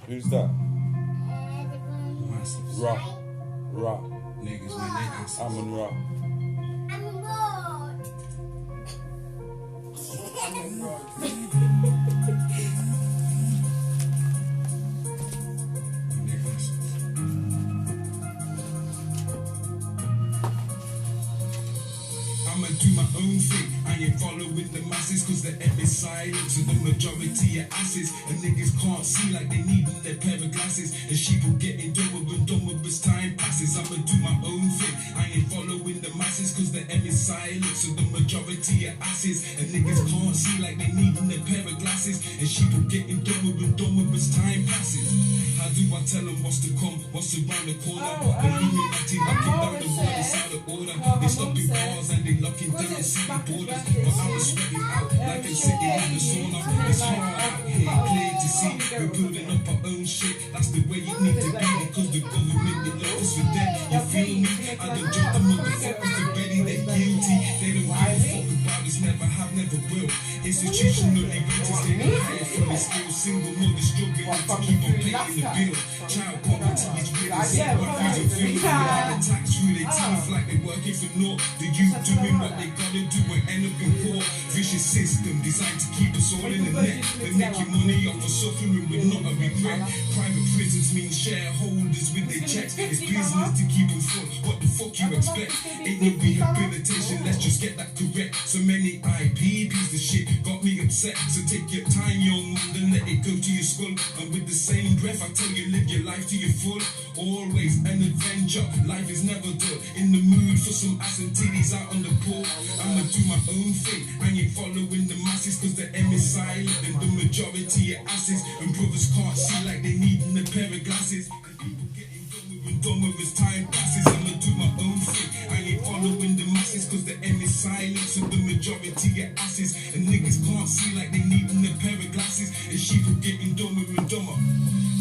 Who's that? Ra. Niggas, man, they asses. Amon Ra. I'ma do my own thing. I ain't following the masses, cause the M is silent. So the majority are asses. And niggas can't see like they need their pair of glasses. And sheep will getting dumber and dumber as time passes. I'ma do my own thing. I ain't following the masses, cause the M is silent. So the majority are asses. And niggas can't see like they need their pair of glasses. And sheep will getting dumber and dumber as time passes. How do I tell them what's to come, what's around the corner? Illuminati knocking down the world, it's out of order. They stopping cars and they locking down city borders. But I was sweating out like I'm sitting in the sauna. It's hard out here, clear to see. We're building up our own shit. That's the way it need to be, because the government they love us for dead. You feel me? I done jumped the motherfuckers to belly, they guilty. They don't give a fuck about us, never have, never will. Institutionally rated, they don't hire for the skill. Single mother struggling to keep on paying the bill. Child poverty is really sick, what reason feel? The tax through their teeth like they working for naught. The youth doing what they gotta do and end up in court. Vicious system designed to keep us all in the net. They making money off of suffering with not a regret. Private prisons mean shareholders with their checks. It's business to keep them full. What the fuck you expect? Ain't no rehabilitation, let's just get that correct. So many IPPs, the shit got me upset. So take your time, young man, then let it go to your skull. And with the same breath, I tell you, live your life to your full. Always an adventure, life is never dull. In the mood for some ass and titties out on the pool. I'ma do my own thing, I ain't following the masses, cause the M is silent. And the majority are asses, and brothers can't see like they need a pair of glasses. And people getting dumber and dumber as time passes. I'ma do my own thing, I ain't following the masses, cause the M is silent. So the majority are asses, and niggas can't see like they need a pair of glasses. And sheep are getting dumber and dumber.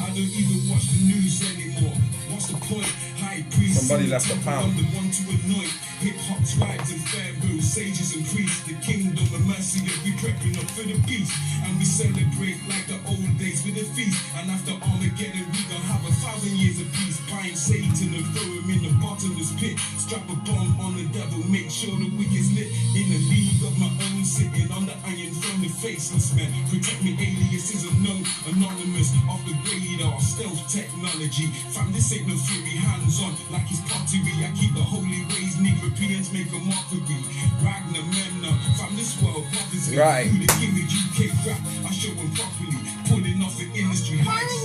I don't even watch the news anymore. What's the point? High priest, somebody left a pound. I'm the one to anoint. Hip hop scribes and pharaohs, sages and priests. The kingdom of mercy that we prepping up for the beast. And we celebrate like the old days with a feast. And after Armageddon, we gon' have 1,000 years of peace. Bind Satan and throw him in the bottomless pit. Strap a bomb on the devil, make sure the wicked's lit. In a league of my own, sitting on the iron throne, the faceless man. Protect me, aliases unknown, anonymous, off the radar, stealth technology. Fam, this ain't no fury, hands on like it's pottery. I keep the holy ways neat, Europeans make a mockery. Ragnar, Memnon, fam, this world bothers me. Right. Who the king of UK rap, I show him properly. Pulling off the industry heights.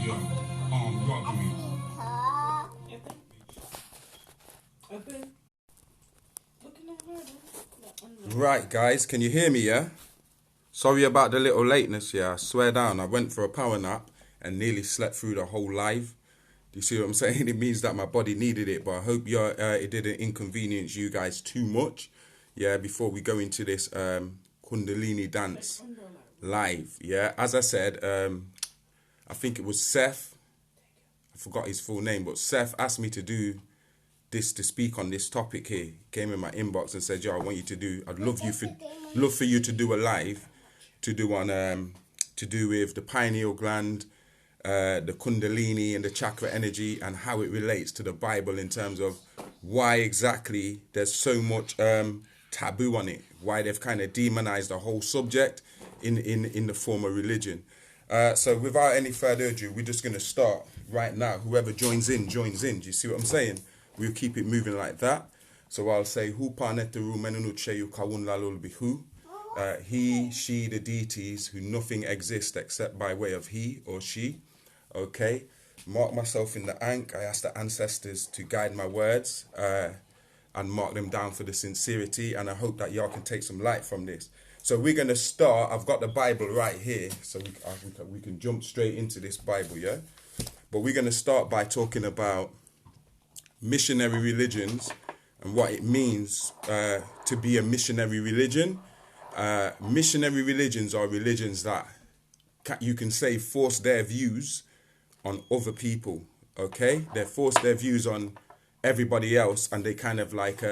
Yo, armed robbery. Right, guys, can you hear me, yeah? Sorry about the little lateness, yeah. I swear down, I went for a power nap and nearly slept through the whole live. Do you see what I'm saying? It means that my body needed it, but I hope it didn't inconvenience you guys too much, yeah, before we go into this Kundalini dance live, yeah. As I said, I think it was Seth, I forgot his full name, but Seth asked me to do this, to speak on this topic here. He came in my inbox and said, yo, I want you to do, I'd love for you to do a live to do on to do with the pineal gland, the Kundalini and the chakra energy, and how it relates to the Bible in terms of why exactly there's so much taboo on it, why they've kind of demonized the whole subject in the form of religion. So without any further ado, we're just going to start right now. Whoever joins in, joins in. Do you see what I'm saying? We'll keep it moving like that. So I'll say, Hu paneteru menunucheyu kawun lalul bihu. He, she, the deities, who nothing exists except by way of he or she. Okay. Mark myself in the Ankh. I ask the ancestors to guide my words and mark them down for the sincerity. And I hope that y'all can take some light from this. So we're going to start. I've got the Bible right here. So we can jump straight into this Bible, yeah? But we're going to start by talking about missionary religions and what it means to be a missionary religion. Missionary religions are religions that you can say force their views on other people, okay? They force their views on everybody else, and they kind of like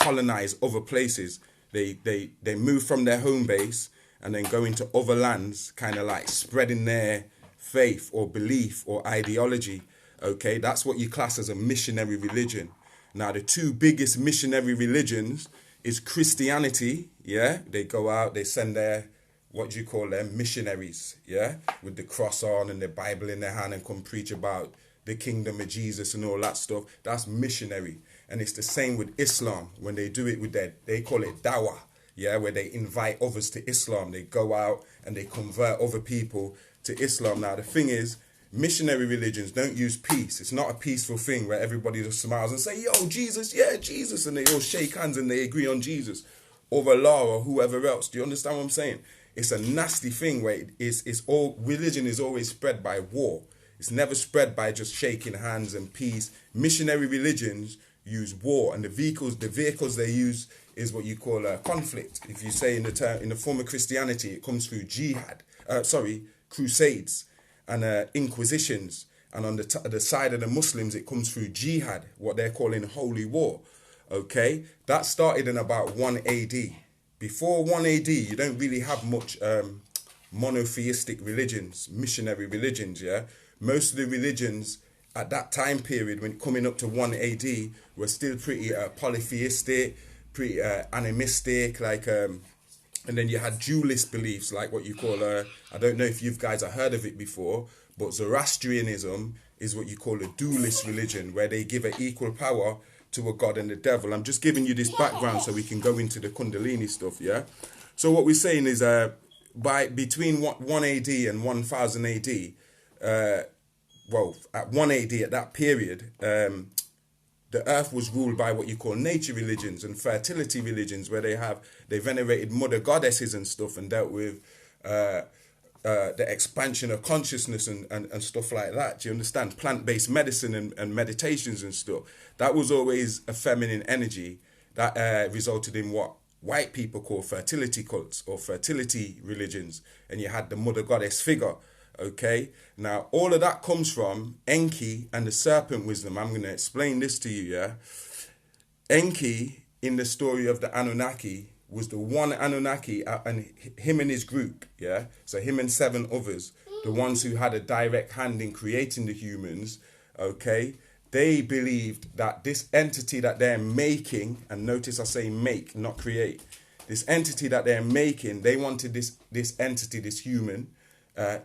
colonize other places. They move from their home base and then go into other lands, kind of like spreading their faith or belief or ideology. Okay, that's what you class as a missionary religion. Now, the two biggest missionary religions is Christianity. Yeah, they go out, they send their, what do you call them, missionaries, yeah, with the cross on and the Bible in their hand and come preach about the kingdom of Jesus and all that stuff. That's missionary. And it's the same with Islam. When they do it with they call it dawah, yeah, where they invite others to Islam. They go out and they convert other people to Islam. Now, the thing is, missionary religions don't use peace. It's not a peaceful thing where everybody just smiles and say, yo, Jesus, yeah, Jesus, and they all shake hands and they agree on Jesus or Allah or whoever else. Do you understand what I'm saying? It's a nasty thing where it's all, religion is always spread by war. It's never spread by just shaking hands and peace. Missionary religions use war, and the vehicles they use is what you call a conflict. If you say in the form of Christianity, it comes through crusades and inquisitions, and on the side of the Muslims, it comes through jihad, what they're calling holy war. Okay, that started in about 1 AD. Before 1 AD, you don't really have much monotheistic religions, missionary religions, yeah? Most of the religions at that time period, when coming up to 1 AD, were still pretty polytheistic, pretty animistic, like, and then you had dualist beliefs, like what you call, I don't know if you guys have heard of it before, but Zoroastrianism is what you call a dualist religion, where they give an equal power to a god and the devil. I'm just giving you this background so we can go into the Kundalini stuff, yeah? So what we're saying is, between 1 AD and 1000 AD, at 1 AD, at that period, the earth was ruled by what you call nature religions and fertility religions, where they venerated mother goddesses and stuff and dealt with the expansion of consciousness and stuff like that. Do you understand? Plant-based medicine and meditations and stuff. That was always a feminine energy that resulted in what white people call fertility cults or fertility religions. And you had the mother goddess figure. Okay, now all of that comes from Enki and the serpent wisdom. I'm going to explain this to you, yeah? Enki, in the story of the Anunnaki, was the one Anunnaki, and him and his group, yeah? So him and 7 others, the ones who had a direct hand in creating the humans, okay? They believed that this entity that they're making, and notice I say make, not create, this entity that they're making, they wanted this entity, this human,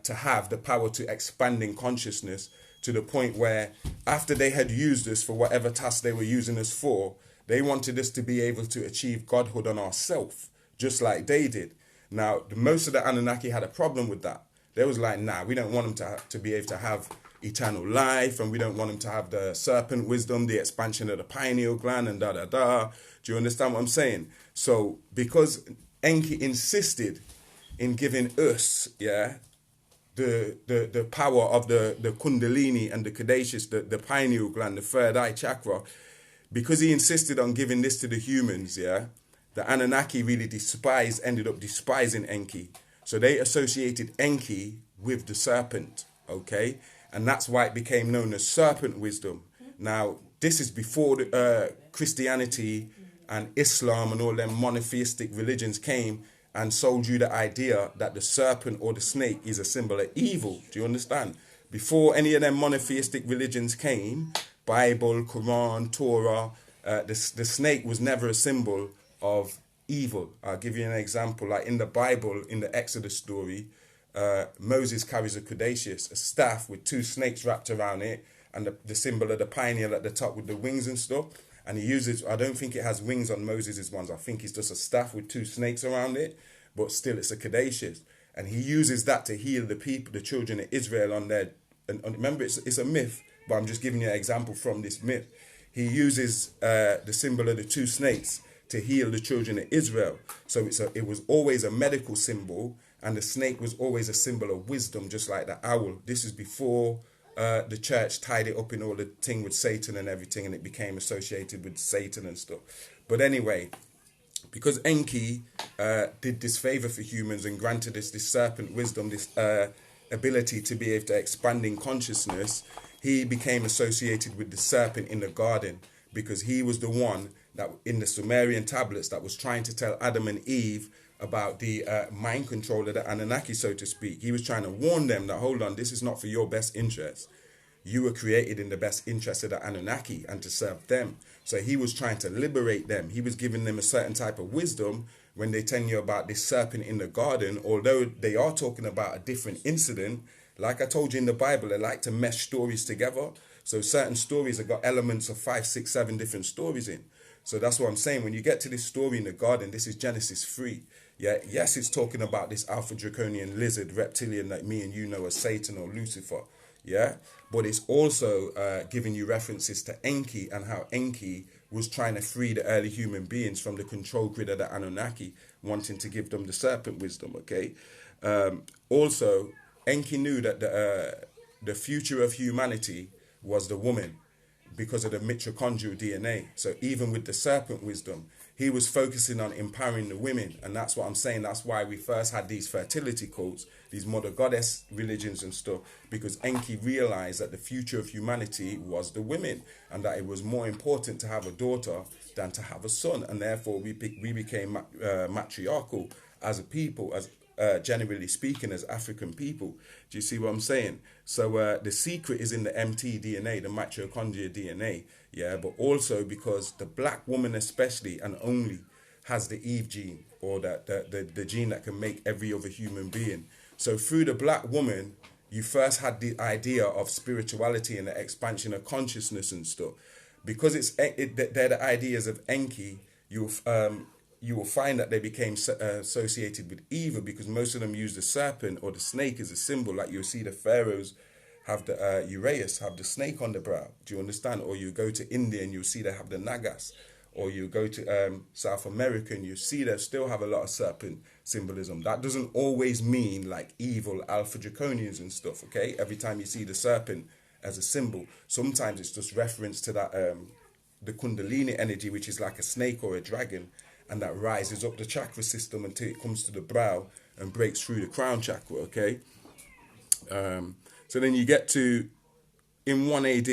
to have the power to expand in consciousness to the point where after they had used us for whatever task they were using us for, they wanted us to be able to achieve godhood on ourselves, just like they did. Now, most of the Anunnaki had a problem with that. They was like, nah, we don't want them to be able to have eternal life, and we don't want them to have the serpent wisdom, the expansion of the pineal gland, and da-da-da. Do you understand what I'm saying? So, because Enki insisted in giving us, yeah, the power of the Kundalini and the Caduceus, the pineal gland, the third eye chakra, because he insisted on giving this to the humans, yeah, the Anunnaki really ended up despising Enki. So they associated Enki with the serpent, okay? And that's why it became known as serpent wisdom. Now, this is before Christianity and Islam and all them monotheistic religions came and sold you the idea that the serpent or the snake is a symbol of evil. Do you understand? Before any of them monotheistic religions came, Bible, Quran, Torah, the snake was never a symbol of evil. I'll give you an example. Like in the Bible, in the Exodus story, Moses carries a Caduceus, a staff with 2 snakes wrapped around it, and the symbol of the pineal at the top with the wings and stuff. And he uses, I don't think it has wings on Moses' ones. I think it's just a staff with 2 snakes around it, but still it's a Caduceus. And he uses that to heal the people, the children of Israel on their, and remember it's a myth, but I'm just giving you an example from this myth. He uses the symbol of the 2 snakes to heal the children of Israel. So it was always a medical symbol, and the snake was always a symbol of wisdom, just like the owl. This is before the church tied it up in all the thing with Satan and everything, and it became associated with Satan and stuff. But anyway, because Enki did this favor for humans and granted us this serpent wisdom, this ability to be able to expand in consciousness, he became associated with the serpent in the garden, because he was the one that in the Sumerian tablets that was trying to tell Adam and Eve about the mind control of the Anunnaki, so to speak. He was trying to warn them that, hold on, this is not for your best interest. You were created in the best interest of the Anunnaki and to serve them. So he was trying to liberate them. He was giving them a certain type of wisdom when they tell you about this serpent in the garden, although they are talking about a different incident. Like I told you in the Bible, they like to mesh stories together. So certain stories have got elements of 5, 6, 7 different stories in. So that's what I'm saying. When you get to this story in the garden, this is Genesis 3. Yeah, yes, it's talking about this alpha draconian lizard reptilian that me and you know as Satan or Lucifer. Yeah, but it's also giving you references to Enki and how Enki was trying to free the early human beings from the control grid of the Anunnaki, wanting to give them the serpent wisdom. Okay, also Enki knew that the future of humanity was the woman because of the mitochondrial DNA. So even with the serpent wisdom, he was focusing on empowering the women. And that's what I'm saying. That's why we first had these fertility cults, these mother goddess religions and stuff, because Enki realized that the future of humanity was the women and that it was more important to have a daughter than to have a son. And therefore we became matriarchal as a people, as generally speaking, as African people. Do you see what I'm saying? So the secret is in the mtDNA, the mitochondria DNA, yeah, but also because the black woman especially and only has the Eve gene, or that the gene that can make every other human being. So through the black woman, you first had the idea of spirituality and the expansion of consciousness and stuff. Because they're the ideas of Enki, you will find that they became associated with evil, because most of them use the serpent or the snake as a symbol. Like you'll see the pharaohs have the Uraeus, have the snake on the brow. Do you understand? Or you go to India and you'll see they have the Nagas. Or you go to South America and you see they still have a lot of serpent symbolism. That doesn't always mean like evil alpha draconians and stuff, okay? Every time you see the serpent as a symbol, sometimes it's just reference to that the Kundalini energy, which is like a snake or a dragon, and that rises up the chakra system until it comes to the brow and breaks through the crown chakra, okay? So then you get to, in 1 AD,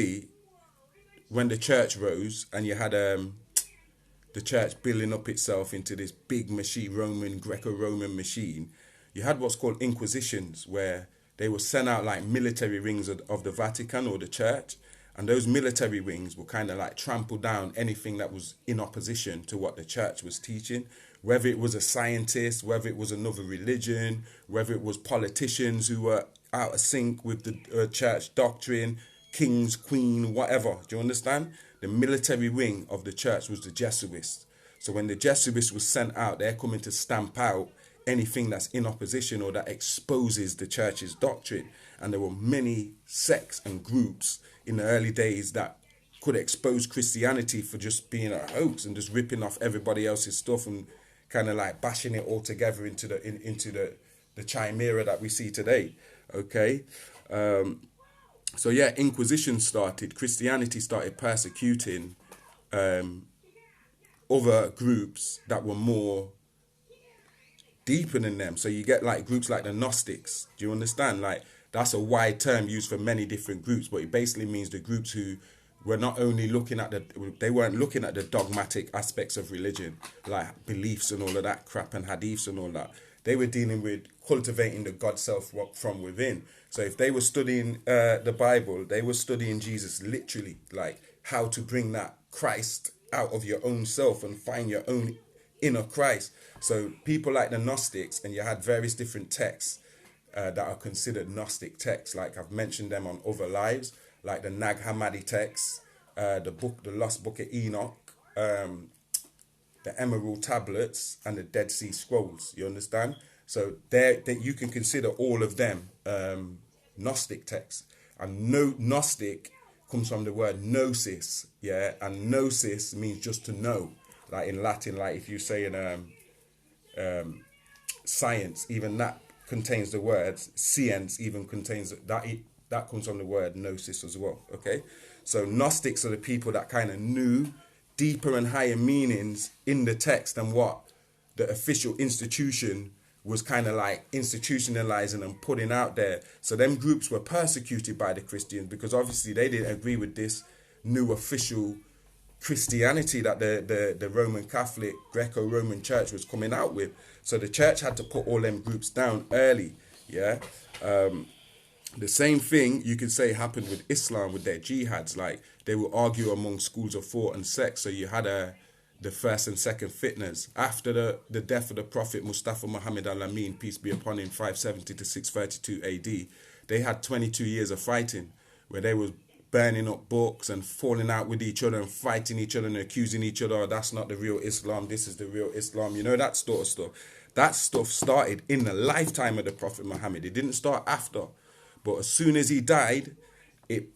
when the church rose, and you had the church building up itself into this big machine, Greco-Roman machine, you had what's called inquisitions, where they were sent out like military wings of the Vatican or the church, and those military wings will kind of like trample down anything that was in opposition to what the church was teaching, whether it was a scientist, whether it was another religion, whether it was politicians who were out of sync with the church doctrine, kings, queen, whatever. Do you understand? The military wing of the church was the Jesuits. So when the Jesuits was sent out, they're coming to stamp out anything that's in opposition or that exposes the church's doctrine. And there were many sects and groups in the early days that could expose Christianity for just being a hoax and just ripping off everybody else's stuff and kind of like bashing it all together into the chimera that we see today. Okay. So yeah, Inquisition started. Christianity started persecuting other groups that were more deeper than them. So you get like groups like the Gnostics. Do you understand? Like that's a wide term used for many different groups, but it basically means the groups who were not only looking at they weren't looking at the dogmatic aspects of religion, like beliefs and all of that crap and hadiths and all that. They were dealing with cultivating the God self from within. So if they were studying the Bible, they were studying Jesus literally, like how to bring that Christ out of your own self and find your own inner Christ. So people like the Gnostics, and you had various different texts that are considered Gnostic texts, like I've mentioned them on other lives, like the Nag Hammadi texts, the Lost Book of Enoch, the Emerald Tablets, and the Dead Sea Scrolls. You understand? So there, you can consider all of them Gnostic texts. And no, Gnostic comes from the word gnosis, yeah, and gnosis means just to know. Like in Latin, like if you say in science, even that contains the words science, even contains that comes from the word gnosis as well. Okay, so Gnostics are the people that kind of knew deeper and higher meanings in the text than what the official institution was kind of like institutionalizing and putting out there. So them groups were persecuted by the Christians because obviously they didn't agree with this new official Christianity that the Roman Catholic Greco-Roman Church was coming out with. So the church had to put all them groups down early. Yeah. The same thing you could say happened with Islam with their jihads. Like, they would argue among schools of thought and sects. So you had the first and second fitnas. After the death of the Prophet Mustafa Muhammad al-Amin, peace be upon him, 570 to 632 AD, they had 22 years of fighting where they was burning up books and falling out with each other and fighting each other and accusing each other. Oh, that's not the real Islam. This is the real Islam. You know, that sort of stuff. That stuff started in the lifetime of the Prophet Muhammad. It didn't start after. But as soon as he died, it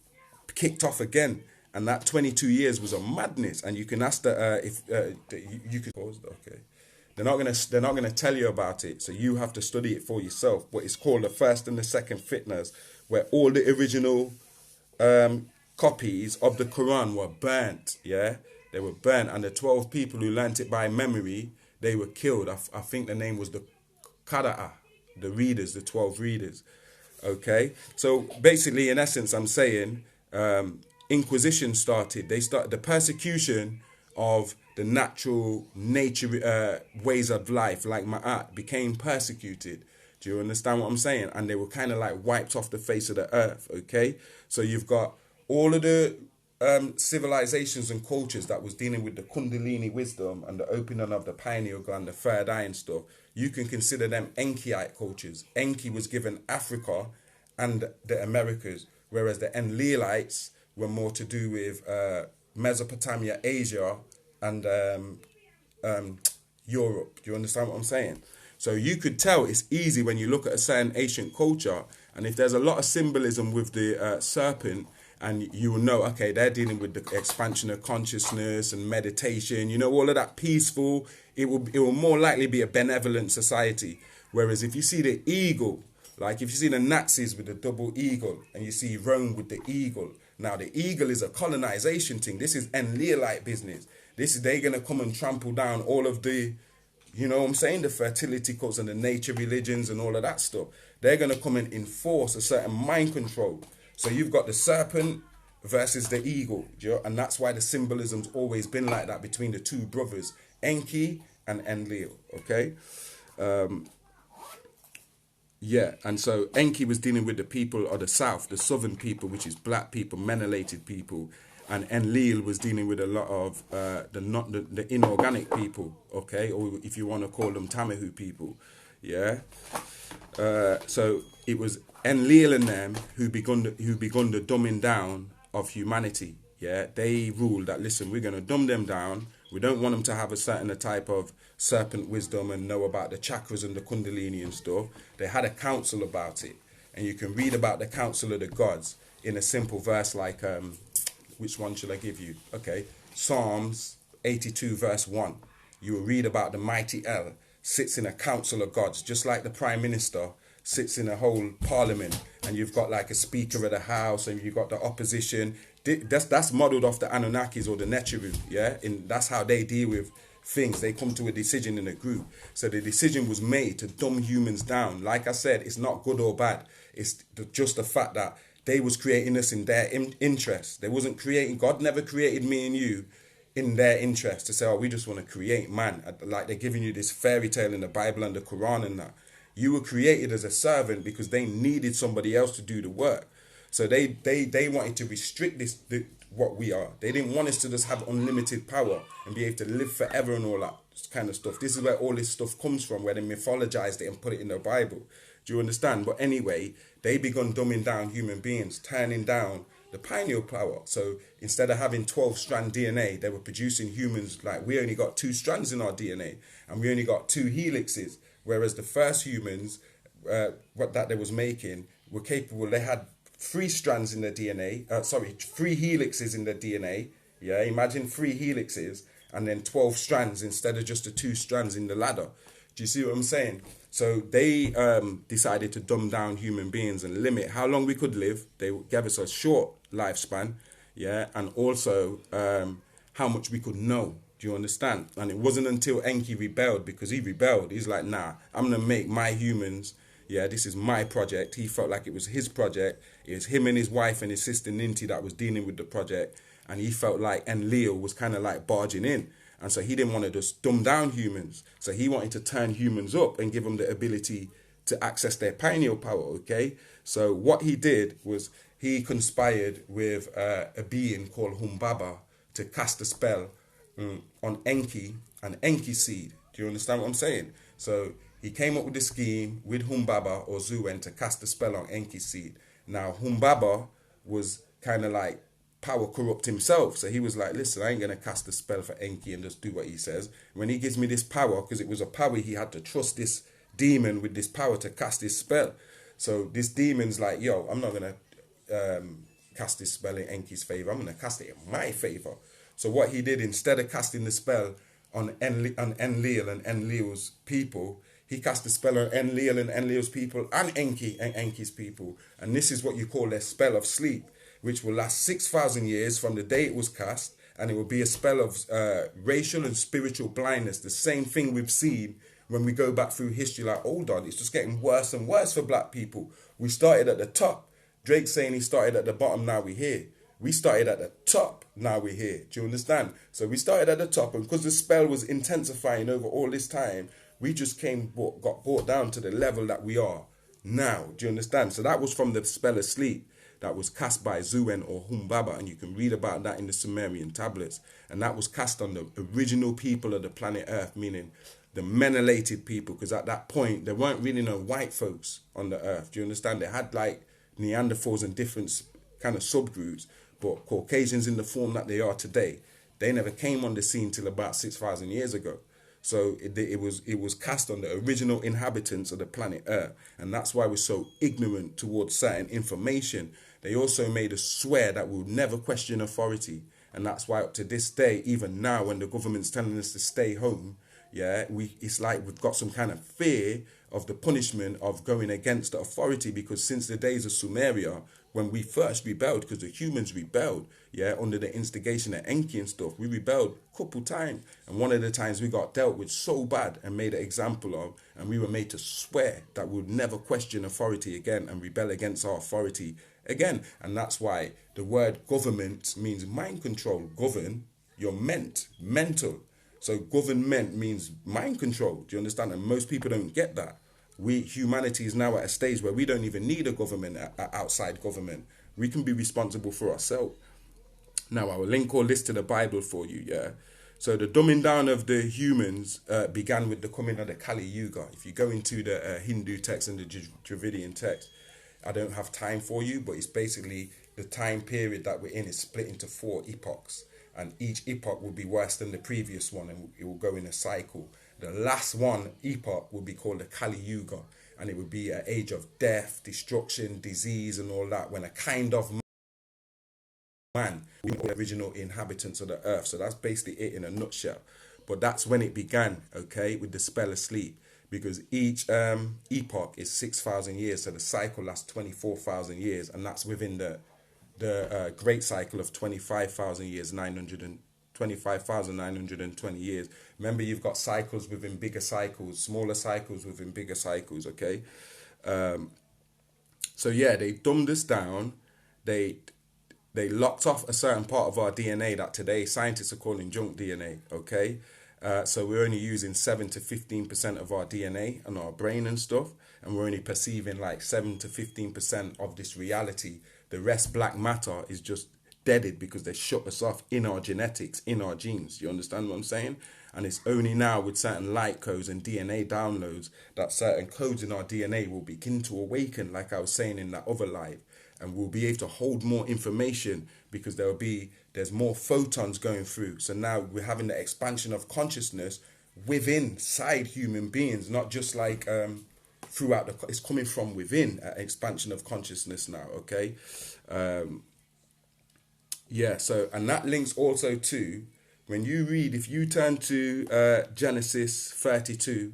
kicked off again. And that 22 years was a madness. And you can ask you could pause. Okay, they're not gonna tell you about it. So you have to study it for yourself. But it's called the first and the second fitnas, where all the original copies of the Quran were burnt. Yeah, they were burnt, and the 12 people who learnt it by memory, they were killed. I think the name was the KKR, the readers, the 12 readers. Okay, so basically, in essence, I'm saying Inquisition started. They started the persecution of the natural nature ways of life, like Ma'at, became persecuted. Do you understand what I'm saying? And they were kind of like wiped off the face of the earth. Okay, so you've got all of the civilizations and cultures that was dealing with the Kundalini wisdom and the opening of the pineal gland, the third eye and stuff. You can consider them Enkiite cultures. Enki was given Africa and the Americas, whereas the Enlilites were more to do with Mesopotamia, Asia, and Europe. Do you understand what I'm saying? So you could tell it's easy when you look at a certain ancient culture, and if there's a lot of symbolism with the serpent, and you will know, okay, they're dealing with the expansion of consciousness and meditation, you know, all of that peaceful, it will more likely be a benevolent society. Whereas if you see the eagle, like if you see the Nazis with the double eagle, and you see Rome with the eagle, now the eagle is a colonization thing. This is Enlilite business. They're going to come and trample down all of the, you know what I'm saying, the fertility cults and the nature religions and all of that stuff. They're going to come and enforce a certain mind control. So you've got the serpent versus the eagle, and that's why the symbolism's always been like that between the two brothers, Enki and Enlil, okay? Yeah, and so Enki was dealing with the people of the south, the southern people, which is black people, menelated people, and Enlil was dealing with a lot of the inorganic people, okay, or if you want to call them Tamahu people, yeah. So it was Enlil and them who begun the dumbing down of humanity. Yeah, they ruled that, listen, we're going to dumb them down. We don't want them to have a certain type of serpent wisdom and know about the chakras and the kundalini and stuff. They had a council about it, and you can read about the council of the gods in a simple verse like which one should I give you? Okay, Psalms 82 verse 1. You will read about the mighty El sits in a council of gods, just like the prime minister sits in a whole parliament, and you've got like a speaker of the house, and you've got the opposition. That's modelled off the Anunnakis or the Neteru, yeah? And that's how they deal with things. They come to a decision in a group. So the decision was made to dumb humans down. Like I said, it's not good or bad. It's just the fact that they was creating us in their interest. They wasn't creating, God never created me and you in their interest to say, oh, we just want to create man. Like they're giving you this fairy tale in the Bible and the Quran and that. You were created as a servant because they needed somebody else to do the work. So they wanted to restrict what we are. They didn't want us to just have unlimited power and be able to live forever and all that kind of stuff. This is where all this stuff comes from, where they mythologized it and put it in the Bible. Do you understand? But anyway, they begun dumbing down human beings, turning down the pineal power. So instead of having 12-strand DNA, they were producing humans like we only got 2 strands in our DNA, and we only got 2 helixes. Whereas the first humans, that they was making, were capable. They had 3 strands in their DNA. 3 helixes in their DNA. Yeah, imagine 3 helixes and then 12 strands instead of just the 2 strands in the ladder. Do you see what I'm saying? So they decided to dumb down human beings and limit how long we could live. They gave us a short lifespan, yeah, and also how much we could know. Do you understand? And it wasn't until Enki rebelled, because he rebelled. He's like, nah, I'm going to make my humans. Yeah, this is my project. He felt like it was his project. It was him and his wife and his sister Ninti that was dealing with the project. and he felt like Enlil was kind of like barging in. And so he didn't want to just dumb down humans. So he wanted to turn humans up and give them the ability to access their pineal power, okay? So what he did was he conspired with a being called Humbaba to cast a spell on Enki and Enki seed. Do you understand what I'm saying? So he came up with the scheme with Humbaba or Zuen to cast a spell on Enki seed. Now Humbaba was kind of like power corrupt himself. So he was like, listen, I ain't going to cast a spell for Enki and just do what he says. When he gives me this power, because it was a power, he had to trust this demon with this power to cast this spell. So this demon's like, yo, I'm not going to cast this spell in Enki's favor. I'm going to cast it in my favor. So what he did, instead of casting the spell on Enlil and Enlil's people, he cast the spell on Enlil and Enlil's people and Enki and Enki's people. And this is what you call their spell of sleep, which will last 6,000 years from the day it was cast, and it will be a spell of racial and spiritual blindness. The same thing we've seen when we go back through history, like, hold on, it's just getting worse and worse for black people. We started at the top. Drake's saying he started at the bottom, now we're here. We started at the top, now we're here. Do you understand? So we started at the top, and because the spell was intensifying over all this time, we just got brought down to the level that we are now. Do you understand? So that was from the spell of sleep that was cast by Zuen or Humbaba, and you can read about that in the Sumerian tablets. And that was cast on the original people of the planet Earth, meaning the menelated people, because at that point, there weren't really no white folks on the Earth. Do you understand? They had like Neanderthals and different kind of subgroups, but Caucasians in the form that they are today, they never came on the scene till about 6,000 years ago. So it was cast on the original inhabitants of the planet Earth. And that's why we're so ignorant towards certain information. They also made us swear that we'll never question authority. And that's why up to this day, even now, when the government's telling us to stay home, yeah, it's like we've got some kind of fear of the punishment of going against the authority, because since the days of Sumeria, when we first rebelled, because the humans rebelled, yeah, under the instigation of Enki and stuff, we rebelled a couple times. And one of the times we got dealt with so bad and made an example of, and we were made to swear that we would never question authority again and rebel against our authority again. And that's why the word government means mind control. Govern, you're mental. So government means mind control. Do you understand? And most people don't get that. Humanity is now at a stage where we don't even need a government, outside government. We can be responsible for ourselves. Now, I will link all this to the Bible for you, yeah? So the dumbing down of the humans began with the coming of the Kali Yuga. If you go into the Hindu text and the Dravidian text, I don't have time for you, but it's basically the time period that we're in is split into 4 epochs. And each epoch will be worse than the previous one, and it will go in a cycle. The last one, epoch, will be called the Kali Yuga, and it will be an age of death, destruction, disease, and all that, when a kind of man will be the original inhabitants of the earth. So that's basically it in a nutshell. But that's when it began, okay, with the spell of sleep, because each epoch is 6,000 years, so the cycle lasts 24,000 years, and that's within the great cycle of 25,000 years, 25,920 years. Remember, you've got cycles within bigger cycles, smaller cycles within bigger cycles, okay? So yeah, they dumbed us down. They locked off a certain part of our DNA that today scientists are calling junk DNA, okay? So we're only using 7 to 15% of our DNA and our brain and stuff, and we're only perceiving like 7 to 15% of this reality. The rest, black matter, is just deaded because they shut us off in our genetics, in our genes. You understand what I'm saying? And it's only now with certain light codes and DNA downloads that certain codes in our DNA will begin to awaken, like I was saying in that other live. And we'll be able to hold more information because there's more photons going through. So now we're having the expansion of consciousness within inside human beings, not just like throughout it's coming from within, expansion of consciousness now, okay? Yeah, so, and that links also to, when you read, if you turn to Genesis 32,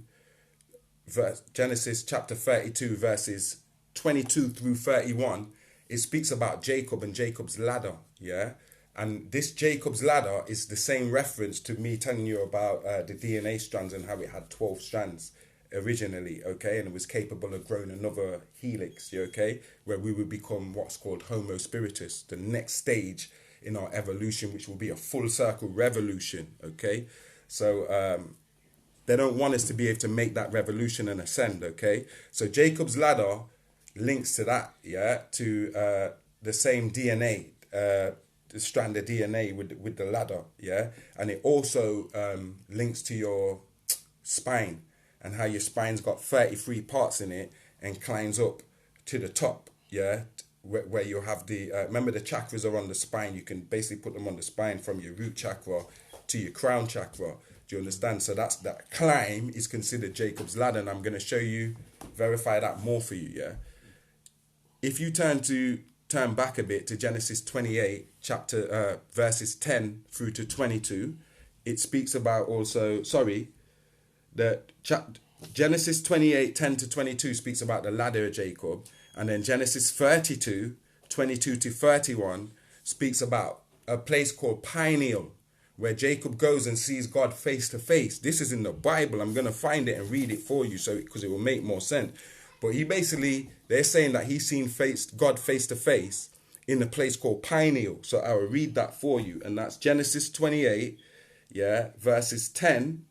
Genesis chapter 32, verses 22 through 31, it speaks about Jacob and Jacob's ladder, yeah? And this Jacob's ladder is the same reference to me telling you about the DNA strands and how it had 12 strands originally, okay? And it was capable of growing another helix, okay? Where we would become what's called Homo spiritus, the next stage in our evolution, which will be a full circle revolution, okay? So they don't want us to be able to make that revolution and ascend, okay? So Jacob's ladder links to that, yeah, to the same DNA, the strand of DNA with the ladder, yeah? And it also links to your spine, and how your spine's got 33 parts in it and climbs up to the top, yeah? Where you have the, remember the chakras are on the spine. You can basically put them on the spine from your root chakra to your crown chakra. Do you understand? So that climb is considered Jacob's ladder, and I'm going to show you, verify that more for you, yeah? If you turn back a bit to Genesis 28, verses 10 through to 22, it speaks about also, Genesis 28, 10 to 22 speaks about the ladder of Jacob, and then Genesis 32, 22 to 31 speaks about a place called Peniel, where Jacob goes and sees God face to face. This is in the Bible. I'm going to find it and read it for you, because it will make more sense. But they're saying that he's seen God face to face in a place called Peniel. So I will read that for you. And that's Genesis 28, verses 10.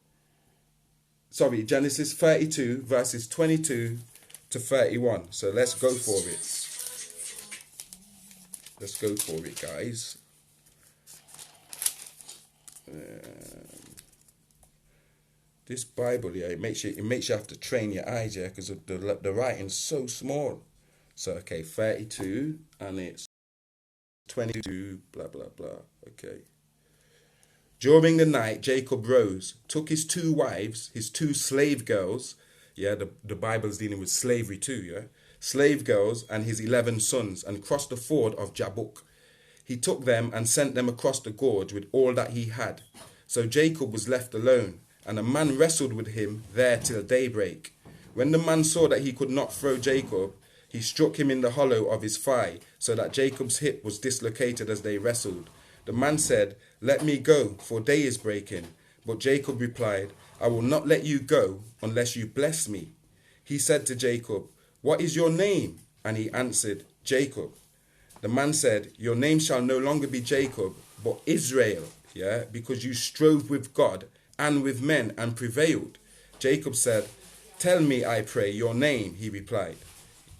Genesis 32, verses 22 to 31. So let's go for it. Let's go for it, guys. This Bible, yeah, it makes you have to train your eyes, yeah, because the writing's so small. So, okay, 32, and it's 22, blah, blah, blah, okay. During the night, Jacob rose, took his 2 wives, his 2 slave girls, yeah, the Bible's dealing with slavery too, yeah, slave girls, and his 11 sons, and crossed the ford of Jabbok. He took them and sent them across the gorge with all that he had. So Jacob was left alone, and a man wrestled with him there till daybreak. When the man saw that he could not throw Jacob, he struck him in the hollow of his thigh, so that Jacob's hip was dislocated as they wrestled. The man said, "Let me go, for day is breaking." But Jacob replied, "I will not let you go unless you bless me." He said to Jacob, "What is your name?" And he answered, "Jacob." The man said, "Your name shall no longer be Jacob, but Israel, yeah, because you strove with God and with men and prevailed." Jacob said, "Tell me, I pray, your name," he replied.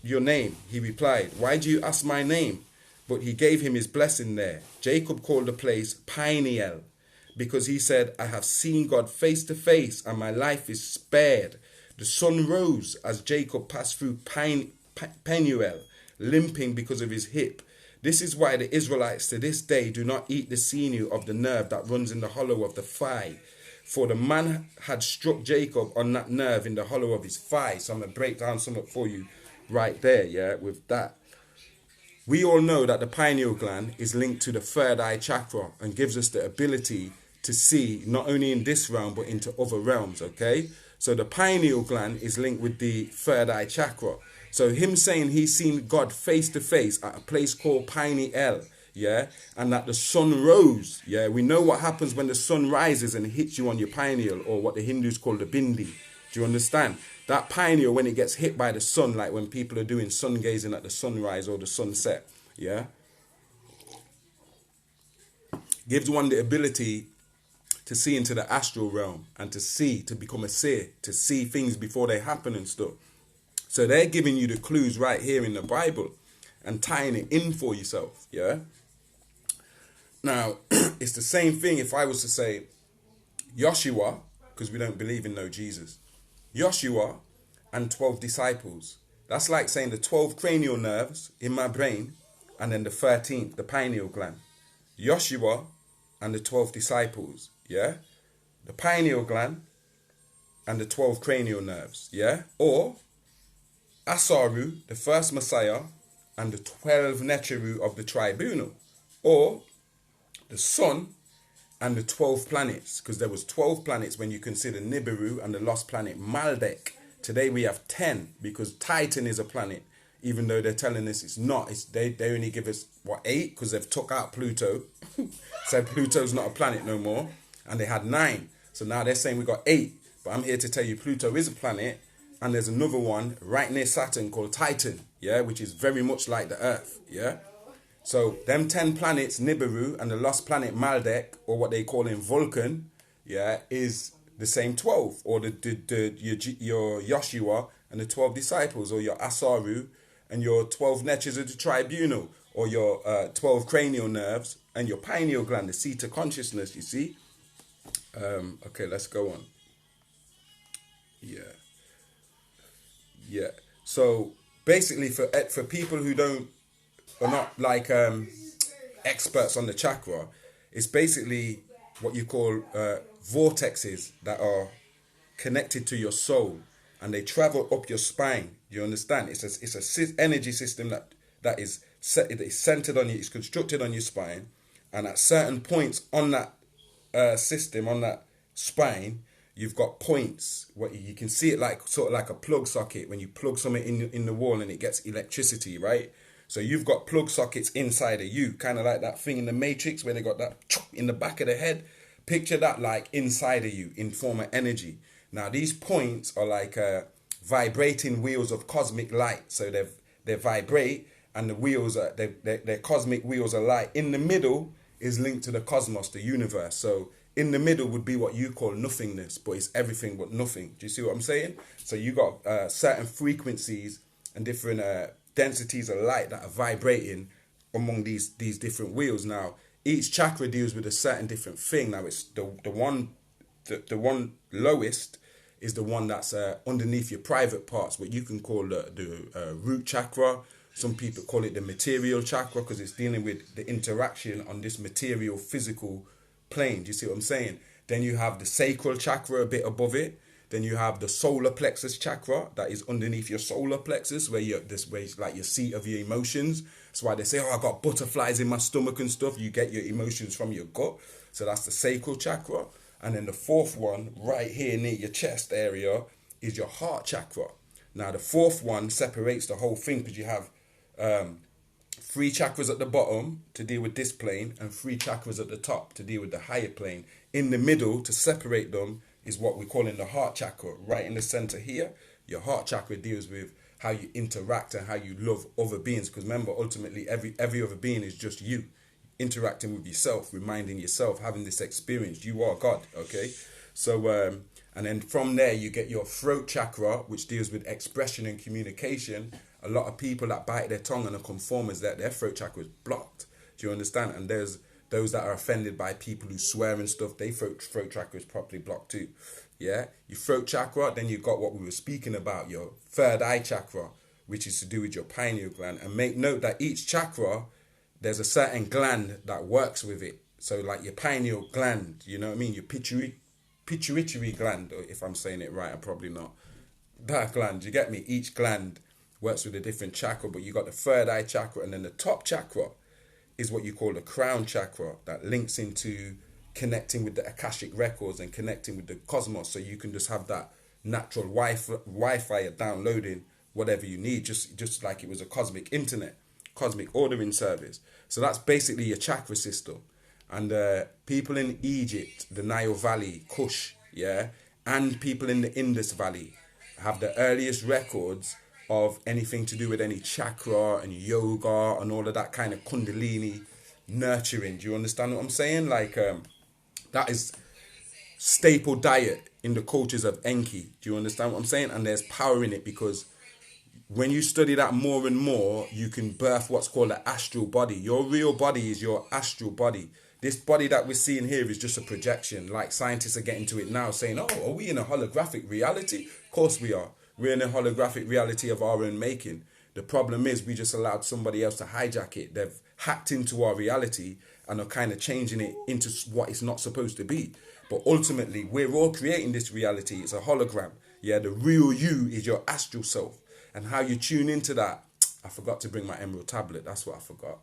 "Your name," he replied. "Why do you ask my name?" But he gave him his blessing there. Jacob called the place Peniel, because he said, "I have seen God face to face, and my life is spared." The sun rose as Jacob passed through Peniel, limping because of his hip. This is why the Israelites to this day do not eat the sinew of the nerve that runs in the hollow of the thigh. For the man had struck Jacob on that nerve in the hollow of his thigh. So I'm going to break down something for you right there, yeah, with that. We all know that the pineal gland is linked to the third eye chakra and gives us the ability to see not only in this realm but into other realms, okay? So the pineal gland is linked with the third eye chakra. So him saying he's seen God face to face at a place called Peniel, yeah, and that the sun rose, yeah. We know what happens when the sun rises and hits you on your pineal, or what the Hindus call the bindi. Do you understand? That pineal, when it gets hit by the sun, like when people are doing sun gazing at the sunrise or the sunset, yeah, gives one the ability to see into the astral realm and to become a seer, to see things before they happen and stuff. So they're giving you the clues right here in the Bible and tying it in for yourself, yeah? Now, it's the same thing if I was to say Joshua, because we don't believe in no Jesus. Joshua and 12 disciples. That's like saying the 12 cranial nerves in my brain and then the 13th, the pineal gland. Joshua and the 12 disciples, yeah? The pineal gland and the 12 cranial nerves, yeah? Or Asaru, the first Messiah, and the 12 Neteru of the tribunal. Or the sun and the 12 planets, because there was 12 planets when you consider Nibiru and the lost planet Maldek. Today we have 10 because Titan is a planet, even though they're telling us it's not. They only give us, 8? Because they've took out Pluto. Said Pluto's not a planet no more. And they had 9. So now they're saying we got 8. But I'm here to tell you Pluto is a planet. And there's another one right near Saturn called Titan, yeah, which is very much like the Earth, yeah. So them 10 planets, Nibiru, and the lost planet Maldek, or what they call in Vulcan, yeah, is the same 12, or your Yoshua and the 12 disciples, or your Asaru and your 12 netches of the tribunal, or your 12 cranial nerves and your pineal gland, the seat of consciousness, you see. Okay, let's go on. Yeah. Yeah. So basically, for people who are not like experts on the chakra, it's basically what you call vortexes that are connected to your soul, and they travel up your spine. You understand? It's a energy system that is set. It is centered on you. It's constructed on your spine, and at certain points on that system, on that spine, you've got points. What you can see it like, sort of like a plug socket when you plug something in the wall and it gets electricity, right? So you've got plug sockets inside of you, kind of like that thing in the Matrix where they got that in the back of the head. Picture that like inside of you in form of energy. Now these points are like vibrating wheels of cosmic light. So they vibrate, and the wheels are they're cosmic wheels of light. In the middle is linked to the cosmos, the universe. So in the middle would be what you call nothingness, but it's everything but nothing. Do you see what I'm saying? So you got certain frequencies and different densities of light that are vibrating among these different wheels. Now each chakra deals with a certain different thing. Now it's the one lowest is the one that's underneath your private parts, what you can call the root chakra. Some people call it the material chakra because it's dealing with the interaction on this material physical plane. Do you see what I'm saying? Then you have the sacral chakra a bit above it. Then you have the solar plexus chakra that is underneath your solar plexus, where it's like your seat of your emotions. That's why they say, "Oh, I got butterflies in my stomach and stuff." You get your emotions from your gut. So that's the sacral chakra. And then the fourth one, right here near your chest area, is your heart chakra. Now the fourth one separates the whole thing because you have 3 chakras at the bottom to deal with this plane and 3 chakras at the top to deal with the higher plane. In the middle, to separate them, is what we call in the heart chakra. Right in the center here, your heart chakra deals with how you interact and how you love other beings. Because remember, ultimately, every other being is just you interacting with yourself, reminding yourself, having this experience. You are God, okay? So, and then from there, you get your throat chakra, which deals with expression and communication. A lot of people that bite their tongue and are conformers, that their throat chakra is blocked. Do you understand? And there's those that are offended by people who swear and stuff, their throat chakra is properly blocked too. Yeah? Your throat chakra, then you've got what we were speaking about, your third eye chakra, which is to do with your pineal gland. And make note that each chakra, there's a certain gland that works with it. So like your pineal gland, you know what I mean? Your pituitary gland, or if I'm saying it right, I'm probably not. That gland, you get me? Each gland works with a different chakra, but you got the third eye chakra, and then the top chakra is what you call the crown chakra that links into connecting with the Akashic records and connecting with the cosmos, so you can just have that natural Wi-Fi downloading whatever you need, just like it was a cosmic internet, cosmic ordering service. So that's basically your chakra system. And people in Egypt, the Nile Valley, Kush, yeah, and people in the Indus Valley have the earliest records of anything to do with any chakra and yoga and all of that kind of kundalini nurturing. Do you understand what I'm saying? Like that is staple diet in the cultures of Enki. Do you understand what I'm saying? And there's power in it, because when you study that more and more, you can birth what's called an astral body. Your real body is your astral body. This body that we're seeing here is just a projection. Like scientists are getting to it now, saying, "Oh, are we in a holographic reality?" Of course we are. We're in a holographic reality of our own making. The problem is we just allowed somebody else to hijack it. They've hacked into our reality and are kind of changing it into what it's not supposed to be. But ultimately, we're all creating this reality. It's a hologram. Yeah, the real you is your astral self. And how you tune into that, I forgot to bring my emerald tablet. That's what I forgot.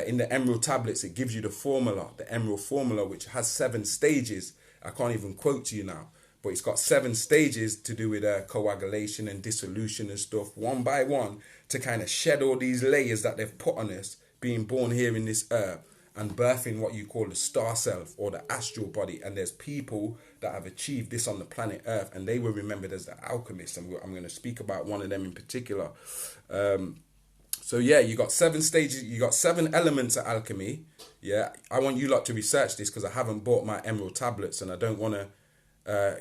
In the emerald tablets, it gives you the formula, the emerald formula, which has 7 stages. I can't even quote to you now. But it's got 7 stages to do with coagulation and dissolution and stuff, one by one, to kind of shed all these layers that they've put on us, being born here in this earth, and birthing what you call the star self or the astral body. And there's people that have achieved this on the planet Earth, and they were remembered as the alchemists. And I'm going to speak about one of them in particular. So yeah, you got 7 stages, you got 7 elements of alchemy. Yeah, I want you lot to research this because I haven't bought my emerald tablets and I don't want to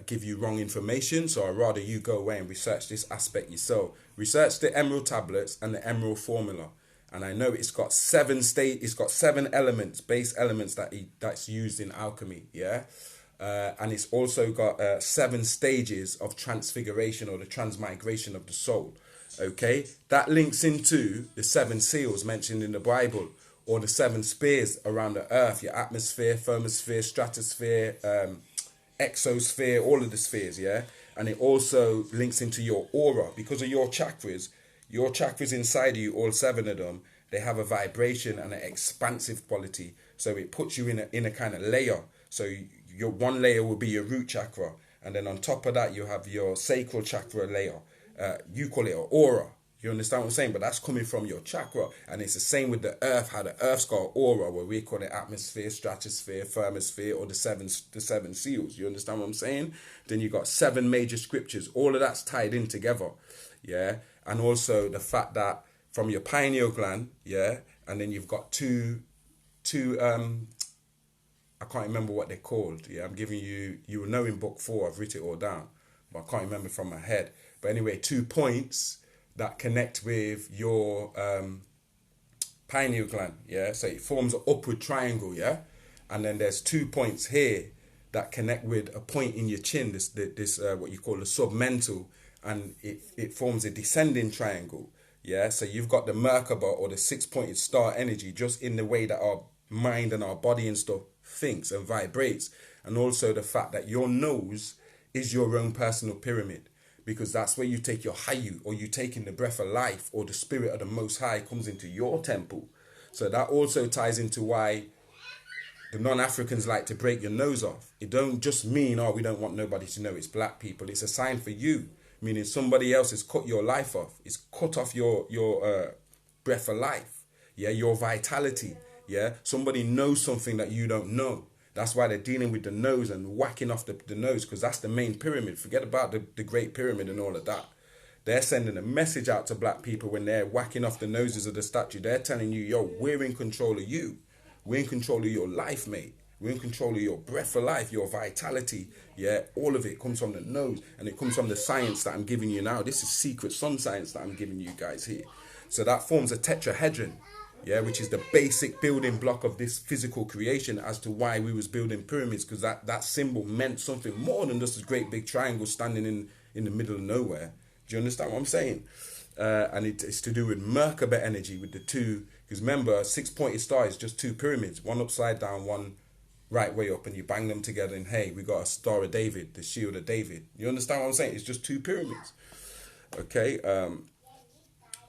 give you wrong information. So I'd rather you go away and research this aspect yourself. Research the emerald tablets and the emerald formula. And I know it's got 7 elements, base elements that's used in alchemy. Yeah. And it's also got 7 stages of transfiguration or the transmigration of the soul. Okay, that links into the 7 seals mentioned in the Bible, or the 7 spheres around the earth: your atmosphere, thermosphere, stratosphere, exosphere, all of the spheres. Yeah, and it also links into your aura because of your chakras. Your chakras inside of you, all 7 of them, they have a vibration and an expansive quality. So it puts you in a kind of layer. So your one layer will be your root chakra, and then on top of that you have your sacral chakra layer. You call it an aura. You understand what I'm saying? But that's coming from your chakra. And it's the same with the earth, how the earth's got an aura, where we call it atmosphere, stratosphere, thermosphere, or the seven seals. You understand what I'm saying? Then you got 7 major scriptures. All of that's tied in together. Yeah. And also the fact that from your pineal gland, yeah, and then you've got two I can't remember what they're called. Yeah, I'm giving you will know in book 4, I've written it all down, but I can't remember from my head. But anyway, 2 points that connect with your pineal gland. Yeah, so it forms an upward triangle. Yeah, and then there's 2 points here that connect with a point in your chin. This what you call the submental, and it forms a descending triangle. Yeah, so you've got the Merkaba or the 6-pointed star energy just in the way that our mind and our body and stuff thinks and vibrates, and also the fact that your nose is your own personal pyramid, because that's where you take your hayu, or you take in the breath of life, or the spirit of the Most High comes into your temple. So that also ties into why the non-Africans like to break your nose off. It don't just mean, oh, we don't want nobody to know it's black people. It's a sign for you, meaning somebody else has cut your life off. It's cut off your breath of life. Yeah, your vitality. Yeah, somebody knows something that you don't know. That's why they're dealing with the nose and whacking off the nose, because that's the main pyramid. Forget about the Great Pyramid and all of that. They're sending a message out to black people when they're whacking off the noses of the statue. They're telling you, yo, we're in control of you. We're in control of your life, mate. We're in control of your breath of life, your vitality. Yeah, all of it comes from the nose, and it comes from the science that I'm giving you now. This is secret sun science that I'm giving you guys here. So that forms a tetrahedron. Yeah, which is the basic building block of this physical creation as to why we was building pyramids, because that symbol meant something more than just a great big triangle standing in the middle of nowhere. Do you understand what I'm saying? And it's to do with Merkaba energy with the 2, because remember, 6-pointed star is just 2 pyramids, one upside down, one right way up, and you bang them together and hey, we got a Star of David, the shield of David. You understand what I'm saying? It's just 2 pyramids. Okay,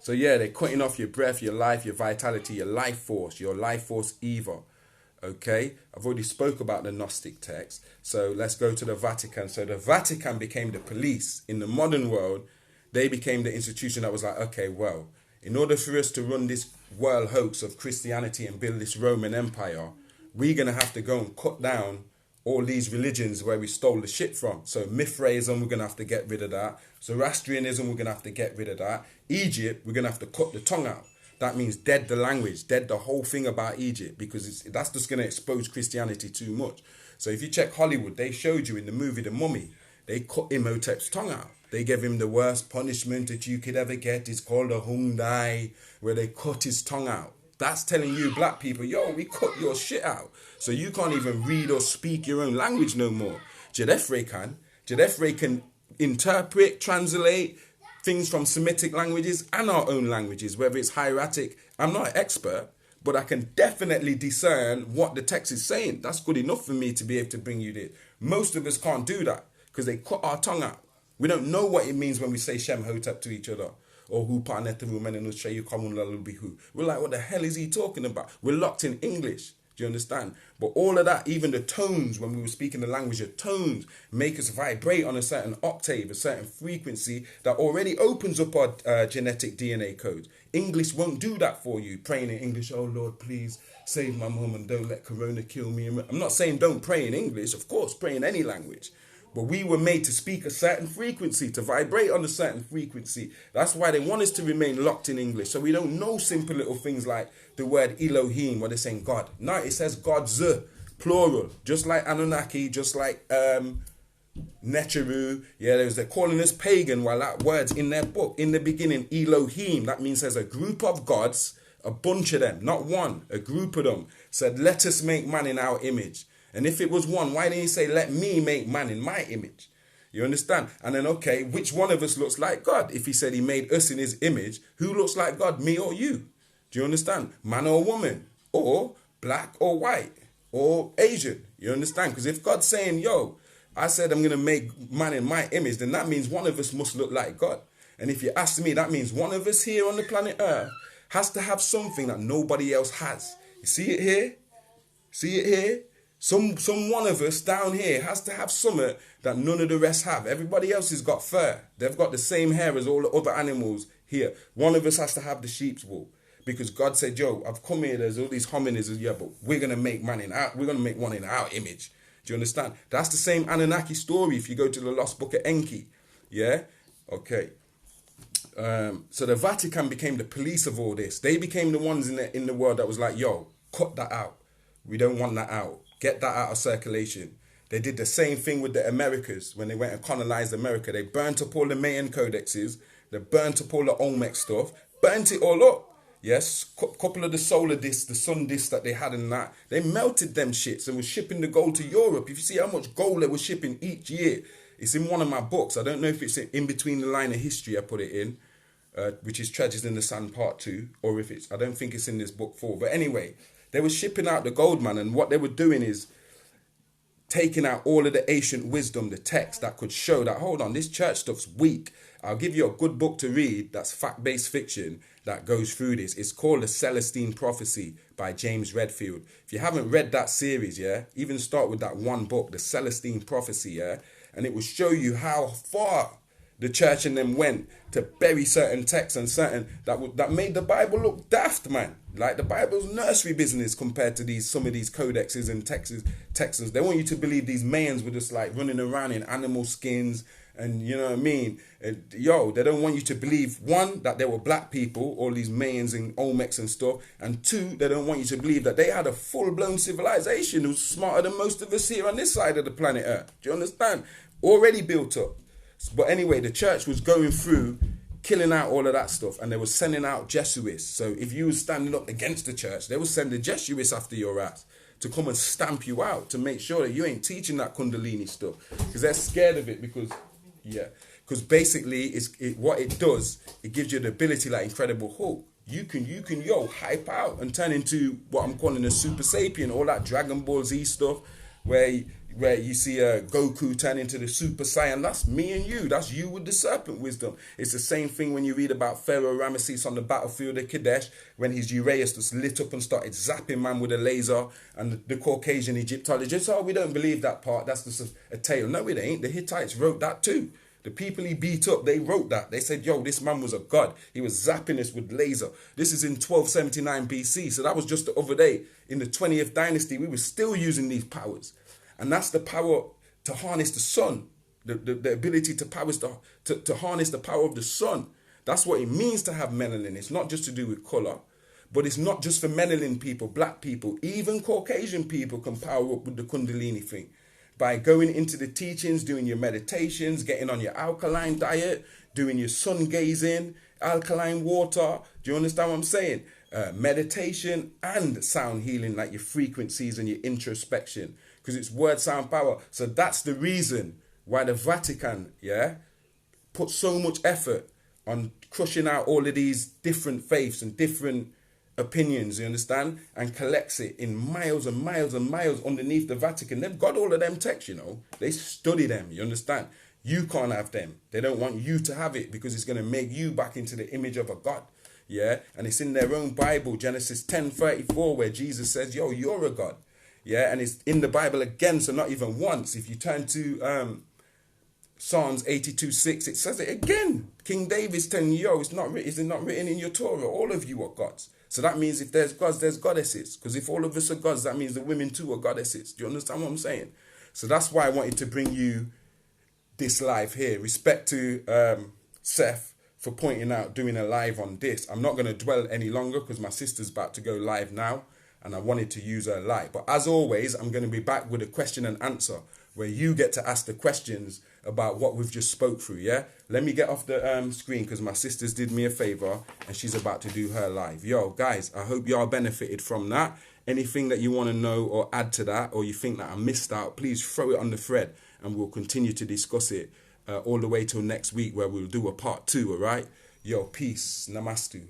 so yeah, they're cutting off your breath, your life, your vitality, your life force Eva. Okay, I've already spoke about the Gnostic text. So let's go to the Vatican. So the Vatican became the police. In the modern world, they became the institution that was like, okay, well, in order for us to run this world hoax of Christianity and build this Roman Empire, we're going to have to go and cut down all these religions where we stole the shit from. So Mithraism, we're going to have to get rid of that. Zoroastrianism, we're going to have to get rid of that. Egypt, we're going to have to cut the tongue out. That means dead the language, dead the whole thing about Egypt, because that's just going to expose Christianity too much. So if you check Hollywood, they showed you in the movie The Mummy, they cut Imhotep's tongue out. They gave him the worst punishment that you could ever get. It's called a Hyundai, where they cut his tongue out. That's telling you black people, yo, we cut your shit out. So you can't even read or speak your own language no more. Djedefre can. Djedefre can interpret, translate things from Semitic languages and our own languages, whether it's hieratic. I'm not an expert, but I can definitely discern what the text is saying. That's good enough for me to be able to bring you this. Most of us can't do that because they cut our tongue out. We don't know what it means when we say Shem Hotep to each other. Or who paneteru menenu shayu kamun lalubihu. We're like, what the hell is he talking about? We're locked in English. Do you understand? But all of that, even the tones, when we were speaking the language, the tones make us vibrate on a certain octave, a certain frequency that already opens up our genetic DNA codes. English won't do that for you. Praying in English, oh Lord, please save my mum and don't let Corona kill me. I'm not saying don't pray in English. Of course, pray in any language. But we were made to speak a certain frequency, to vibrate on a certain frequency. That's why they want us to remain locked in English. So we don't know simple little things like the word Elohim, where they're saying God. No, it says God's, plural. Just like Anunnaki, just like Neteru. Yeah, they're calling us pagan, while that word's in their book. In the beginning, Elohim, that means there's a group of gods, a bunch of them, not one, a group of them, said, let us make man in our image. And if it was one, why didn't he say, let me make man in my image? You understand? And then, okay, which one of us looks like God? If he said he made us in his image, who looks like God, me or you? Do you understand? Man or woman, or black or white, or Asian. You understand? Because if God's saying, yo, I said I'm going to make man in my image, then that means one of us must look like God. And if you ask me, that means one of us here on the planet Earth has to have something that nobody else has. You see it here? See it here? Some one of us down here has to have something that none of the rest have. Everybody else has got fur. They've got the same hair as all the other animals here. One of us has to have the sheep's wool. Because God said, yo, I've come here, there's all these hominids, yeah, but we're gonna make one in our image. Do you understand? That's the same Anunnaki story if you go to the Lost Book of Enki. Yeah? Okay. So the Vatican became the police of all this. They became the ones in the world that was like, yo, cut that out. We don't want that out. Get that out of circulation. They did the same thing with the Americas when they went and colonized America. They burnt up all the Mayan codexes. They burnt up all the Olmec stuff. Burnt it all up. Yes, couple of the solar discs, the sun discs that they had in that. They melted them shits and was shipping the gold to Europe. If you see how much gold they were shipping each year, it's in one of my books. I don't know if it's in between the line of history I put it in, which is Treasures in the Sun Part 2, or if it's, I don't think it's in this book 4. But anyway, they were shipping out the gold, man, and what they were doing is taking out all of the ancient wisdom, the text that could show that, hold on, this church stuff's weak. I'll give you a good book to read that's fact-based fiction that goes through this. It's called The Celestine Prophecy by James Redfield. If you haven't read that series, yeah, even start with that one book, The Celestine Prophecy, yeah, and it will show you how far the church and them went to bury certain texts and certain that made the Bible look daft, man. Like the Bible's nursery business compared to some of these codexes and texts. They want you to believe these Mayans were just like running around in animal skins, and you know what I mean. And, they don't want you to believe, one, that there were black people, all these Mayans and Olmecs and stuff, and two, they don't want you to believe that they had a full-blown civilization who was smarter than most of us here on this side of the planet Earth. Do you understand? Already built up. But anyway, the church was going through killing out all of that stuff, and they were sending out Jesuits. So if you were standing up against the church, they would send the Jesuits after your ass to come and stamp you out, to make sure that you ain't teaching that Kundalini stuff, because they're scared of it. Because basically what it does, it gives you the ability, like Incredible Hulk. You can hype out and turn into what I'm calling a super sapien, all that Dragon Ball Z stuff, where you see Goku turn into the Super Saiyan. That's me and you. That's you with the serpent wisdom. It's the same thing when you read about Pharaoh Ramesses on the battlefield of Kadesh, when his Uraeus was lit up and started zapping man with a laser, and the Caucasian Egyptologists, we don't believe that part. That's just a tale. No, it ain't. The Hittites wrote that too. The people he beat up, they wrote that. They said, yo, this man was a god. He was zapping us with laser. This is in 1279 BC. So that was just the other day. In the 20th dynasty, we were still using these powers. And that's the power to harness the sun, the ability to harness the power of the sun. That's what it means to have melanin. It's not just to do with color, but it's not just for melanin people, black people, even Caucasian people can power up with the Kundalini thing. By going into the teachings, doing your meditations, getting on your alkaline diet, doing your sun gazing, alkaline water. Do you understand what I'm saying? Meditation and sound healing, like your frequencies and your introspection. Because it's word, sound, power. So that's the reason why the Vatican, put so much effort on crushing out all of these different faiths and different opinions, you understand? And collects it in miles and miles and miles underneath the Vatican. They've got all of them texts, They study them, you understand? You can't have them. They don't want you to have it because it's going to make you back into the image of a God. Yeah? And it's in their own Bible, Genesis 10:34, where Jesus says, yo, you're a God. Yeah, and it's in the Bible again, so not even once. If you turn to Psalms 82:6, it says it again. King David's telling you, yo, is it not written in your Torah? All of you are gods. So that means if there's gods, there's goddesses. Because if all of us are gods, that means the women too are goddesses. Do you understand what I'm saying? So that's why I wanted to bring you this live here. Respect to Seth for pointing out doing a live on this. I'm not going to dwell any longer because my sister's about to go live now and I wanted to use her live. But as always, I'm going to be back with a question and answer where you get to ask the questions about what we've just spoke through, yeah? Let me get off the screen because my sister's did me a favor and she's about to do her live. Yo, guys, I hope y'all benefited from that. Anything that you want to know or add to that, or you think that I missed out, please throw it on the thread and we'll continue to discuss it all the way till next week where we'll do a part 2, all right? Yo, peace. Namastu.